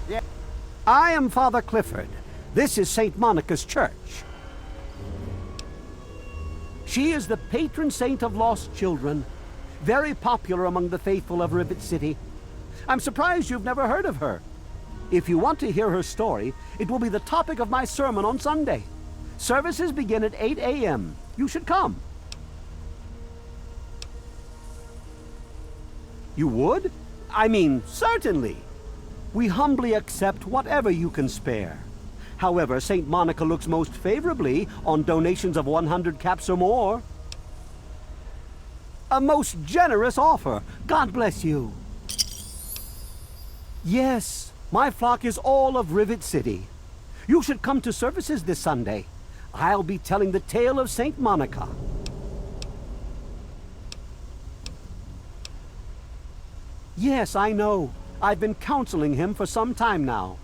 Yeah. I am Father Clifford. This is St. Monica's church. She is the patron saint of lost children, very popular among the faithful of Rivet City. I'm surprised you've never heard of her. If you want to hear her story, it will be the topic of my sermon on Sunday. Services begin at 8 a.m. You should come. You would? I mean, certainly. We humbly accept whatever you can spare. However, St. Monica looks most favorably on donations of 100 caps or more. A most generous offer. God bless you. Yes, my flock is all of Rivet City. You should come to services this Sunday. I'll be telling the tale of St. Monica. Yes, I know. I've been counseling him for some time now.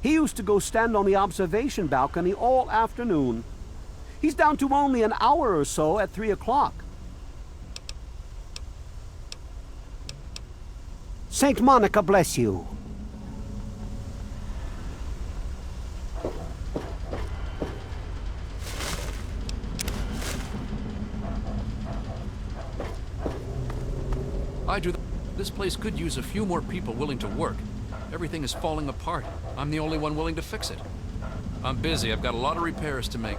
He used to go stand on the observation balcony all afternoon. He's down to only an hour or so at 3 o'clock. St. Monica bless you. This place could use a few more people willing to work. Everything is falling apart. I'm the only one willing to fix it. I'm busy. I've got a lot of repairs to make.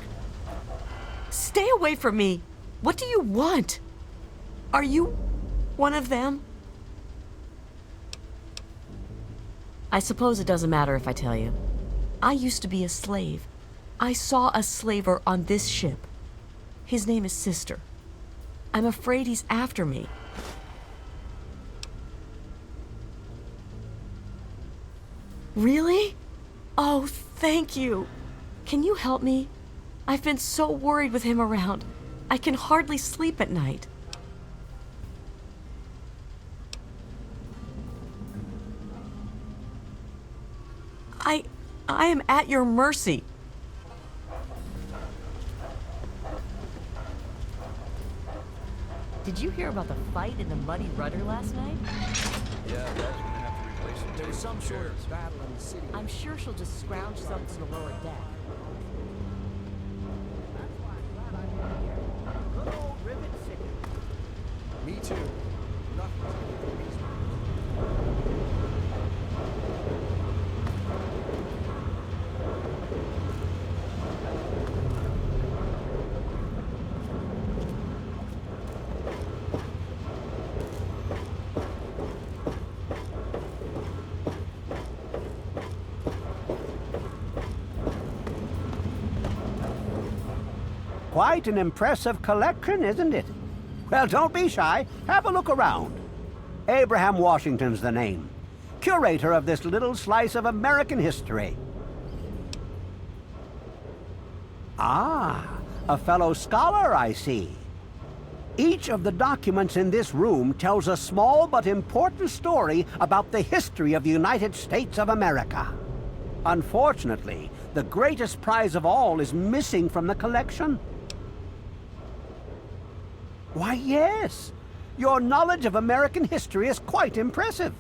Stay away from me! What do you want? Are you one of them? I suppose it doesn't matter if I tell you. I used to be a slave. I saw a slaver on this ship. His name is Sister. I'm afraid he's after me. Really? Oh, thank you. Can you help me? I've been so worried with him around. I can hardly sleep at night. I am at your mercy. Did you hear about the fight in the Muddy Rudder last night? Yeah, Bell's gonna have to replace it. There's some sort of battle in the city. I'm sure she'll just scrounge some to the lower deck. Good old Rivet City. Me too. Nothing's getting these. Quite an impressive collection, isn't it? Well, don't be shy. Have a look around. Abraham Washington's the name. Curator of this little slice of American history. Ah, a fellow scholar, I see. Each of the documents in this room tells a small but important story about the history of the United States of America. Unfortunately, the greatest prize of all is missing from the collection. Why, yes. Your knowledge of American history is quite impressive.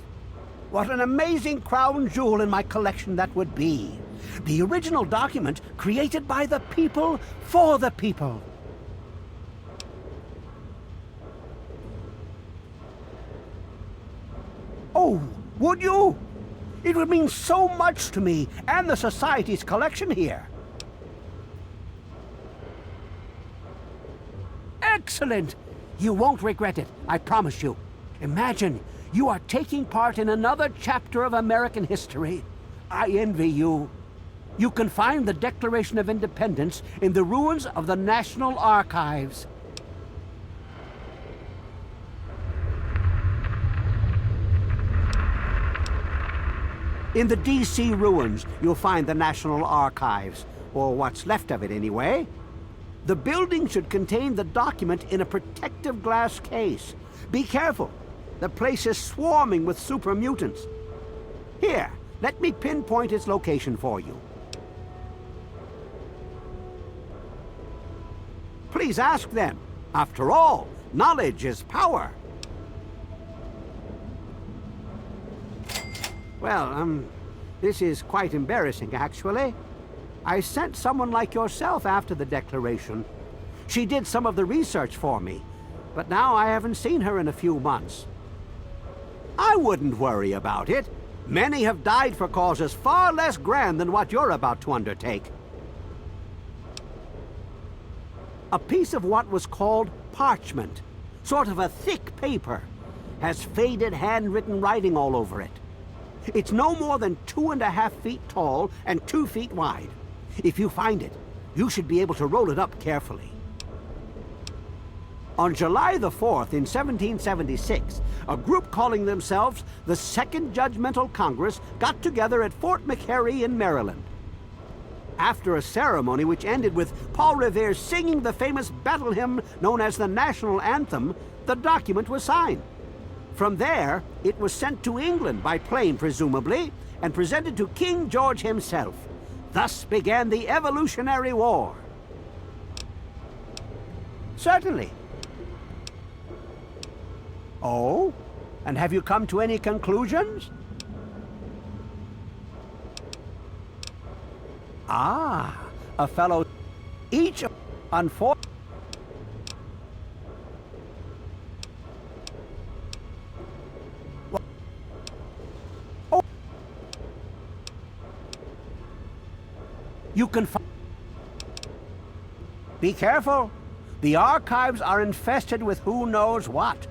What an amazing crown jewel in my collection that would be. The original document created by the people for the people. Oh, would you? It would mean so much to me and the Society's collection here. Excellent! You won't regret it, I promise you. Imagine, you are taking part in another chapter of American history. I envy you. You can find the Declaration of Independence in the ruins of the National Archives. In the D.C. ruins, you'll find the National Archives, or what's left of it anyway. The building should contain the document in a protective glass case. Be careful. The place is swarming with super mutants. Here, let me pinpoint its location for you. Please ask them. After all, knowledge is power. Well, This is quite embarrassing, actually. I sent someone like yourself after the declaration. She did some of the research for me, but now I haven't seen her in a few months. I wouldn't worry about it. Many have died for causes far less grand than what you're about to undertake. A piece of what was called parchment, sort of a thick paper, has faded handwritten writing all over it. It's no more than 2.5 feet tall and 2 feet wide. If you find it, you should be able to roll it up carefully. On July the 4th in 1776, a group calling themselves the Second Judgmental Congress got together at Fort McHenry in Maryland. After a ceremony which ended with Paul Revere singing the famous battle hymn known as the National Anthem, the document was signed. From there, it was sent to England by plane, presumably, and presented to King George himself. Thus began the Evolutionary War. Certainly. Oh? And have you come to any conclusions? Ah, a fellow... Each... Unfortunately... Oh. You can find... Be careful. The archives are infested with who knows what.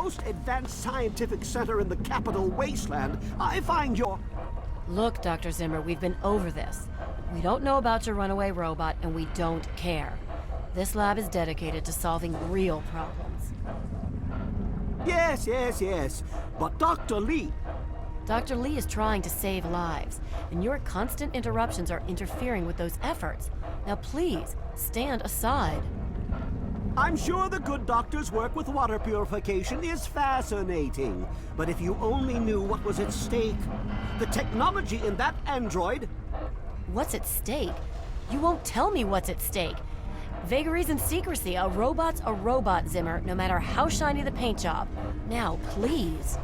most advanced scientific center in the capital wasteland, I find your... Look, Dr. Zimmer, we've been over this. We don't know about your runaway robot, and we don't care. This lab is dedicated to solving real problems. Yes. But Dr. Lee... Dr. Lee is trying to save lives, and your constant interruptions are interfering with those efforts. Now please, stand aside. I'm sure the good doctor's work with water purification is fascinating. But if you only knew what was at stake, the technology in that android... What's at stake? You won't tell me what's at stake. Vagaries and secrecy. A robot's a robot, Zimmer, no matter how shiny the paint job. Now, please.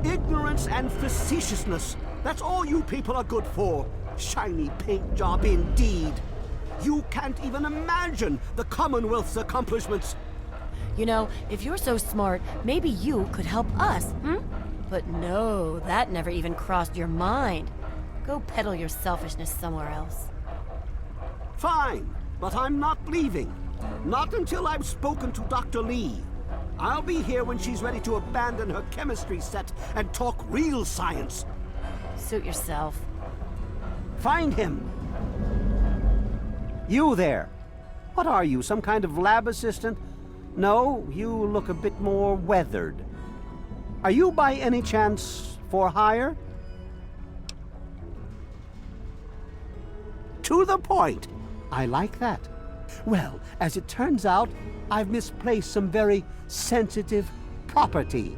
Ignorance and facetiousness. That's all you people are good for. Shiny paint job indeed. You can't even imagine the Commonwealth's accomplishments. You know, if you're so smart, maybe you could help us, But no, that never even crossed your mind. Go peddle your selfishness somewhere else. Fine, but I'm not leaving. Not until I've spoken to Dr. Lee. I'll be here when she's ready to abandon her chemistry set and talk real science. Suit yourself. Find him. You there. What are you, some kind of lab assistant? No, you look a bit more weathered. Are you by any chance for hire? To the point. I like that. Well, as it turns out, I've misplaced some very sensitive property.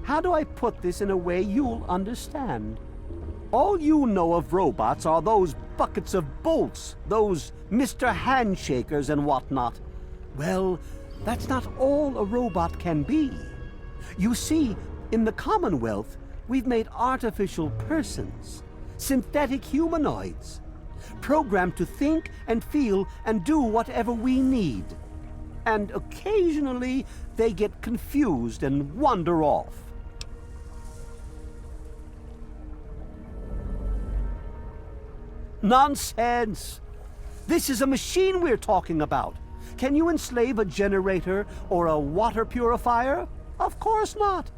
How do I put this in a way you'll understand? All you know of robots are those buckets of bolts, those Mr. Handshakers and whatnot. Well, that's not all a robot can be. You see, in the Commonwealth, we've made artificial persons, synthetic humanoids, programmed to think and feel and do whatever we need. And occasionally, they get confused and wander off. Nonsense! This is a machine we're talking about. Can you enslave a generator or a water purifier? Of course not.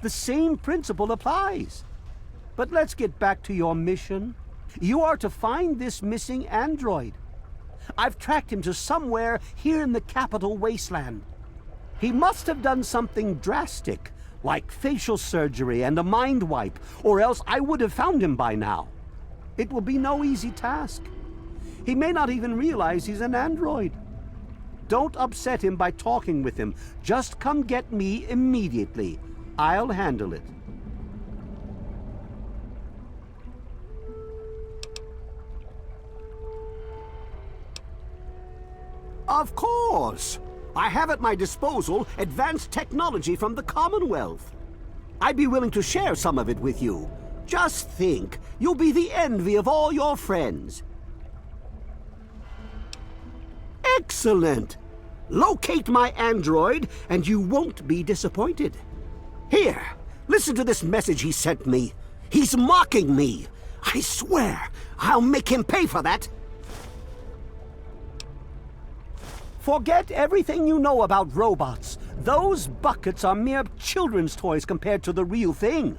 The same principle applies. But let's get back to your mission. You are to find this missing android. I've tracked him to somewhere here in the capital wasteland. He must have done something drastic, like facial surgery and a mind wipe, or else I would have found him by now. It will be no easy task. He may not even realize he's an android. Don't upset him by talking with him. Just come get me immediately. I'll handle it. Of course! I have at my disposal advanced technology from the Commonwealth. I'd be willing to share some of it with you. Just think, you'll be the envy of all your friends. Excellent! Locate my android, and you won't be disappointed. Here, listen to this message he sent me. He's mocking me. I swear, I'll make him pay for that. Forget everything you know about robots. Those buckets are mere children's toys compared to the real thing.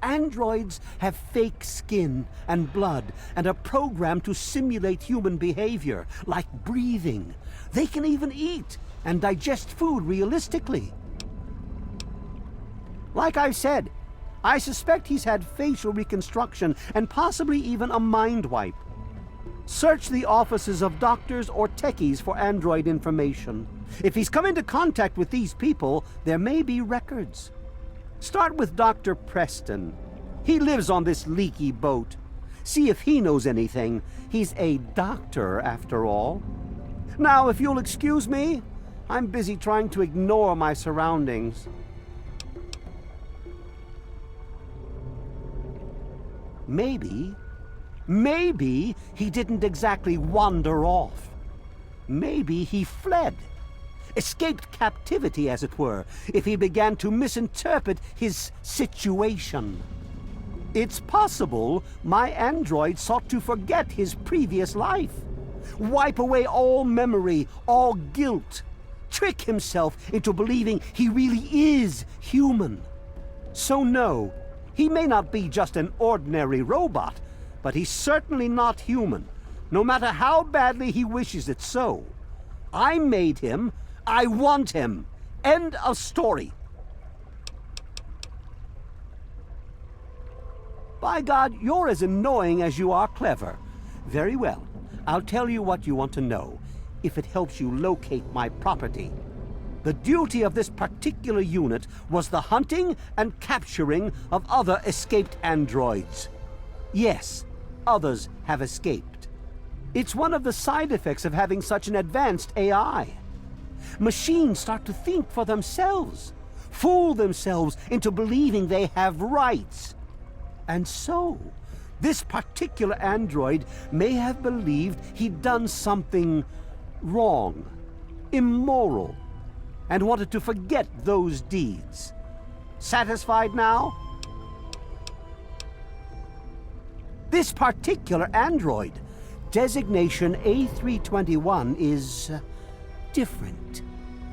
Androids have fake skin and blood and are programmed to simulate human behavior, like breathing. They can even eat and digest food realistically. Like I said, I suspect he's had facial reconstruction and possibly even a mind wipe. Search the offices of doctors or techies for android information. If he's come into contact with these people, there may be records. Start with Dr. Preston. He lives on this leaky boat. See if he knows anything. He's a doctor, after all. Now, if you'll excuse me, I'm busy trying to ignore my surroundings. Maybe he didn't exactly wander off. Maybe he fled. Escaped captivity, as it were, if he began to misinterpret his situation. It's possible my android sought to forget his previous life. wipe away all memory, all guilt, trick himself into believing he really is human. So no, he may not be just an ordinary robot, but he's certainly not human, no matter how badly he wishes it so. I made him. I want him. End of story. By God, you're as annoying as you are clever. Very well. I'll tell you what you want to know, if it helps you locate my property. The duty of this particular unit was the hunting and capturing of other escaped androids. Yes, others have escaped. It's one of the side effects of having such an advanced AI. Machines start to think for themselves, fool themselves into believing they have rights. And so, this particular android may have believed he'd done something wrong, immoral, and wanted to forget those deeds. Satisfied now? This particular android, designation A321, is different,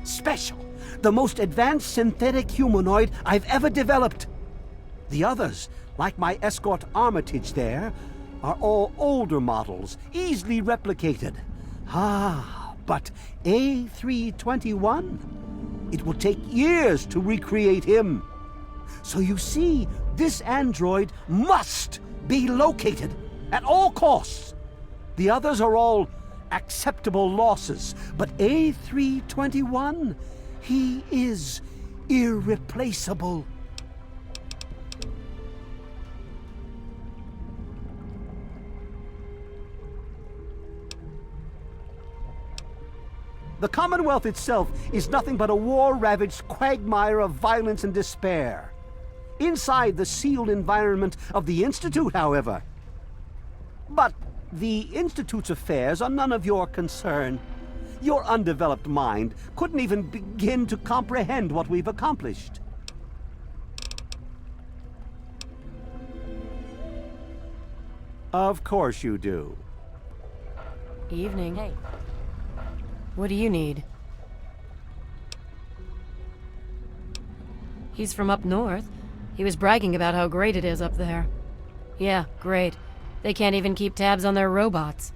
special, the most advanced synthetic humanoid I've ever developed. The others, like my escort Armitage there, are all older models, easily replicated. But A321? It will take years to recreate him. So you see, this android must be located at all costs. The others are all acceptable losses, but A321, he is irreplaceable. The Commonwealth itself is nothing but a war-ravaged quagmire of violence and despair. Inside the sealed environment of the Institute, however. But the Institute's affairs are none of your concern. Your undeveloped mind couldn't even begin to comprehend what we've accomplished. Of course you do. Evening. Hey. What do you need? He's from up north. He was bragging about how great it is up there. Yeah, great. They can't even keep tabs on their robots.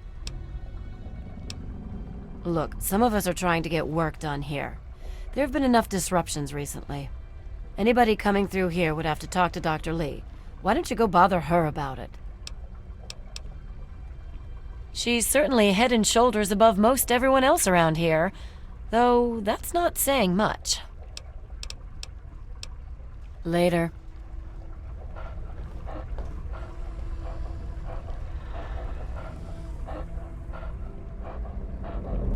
Look, some of us are trying to get work done here. There have been enough disruptions recently. Anybody coming through here would have to talk to Dr. Lee. Why don't you go bother her about it? She's certainly head and shoulders above most everyone else around here, though that's not saying much. Later.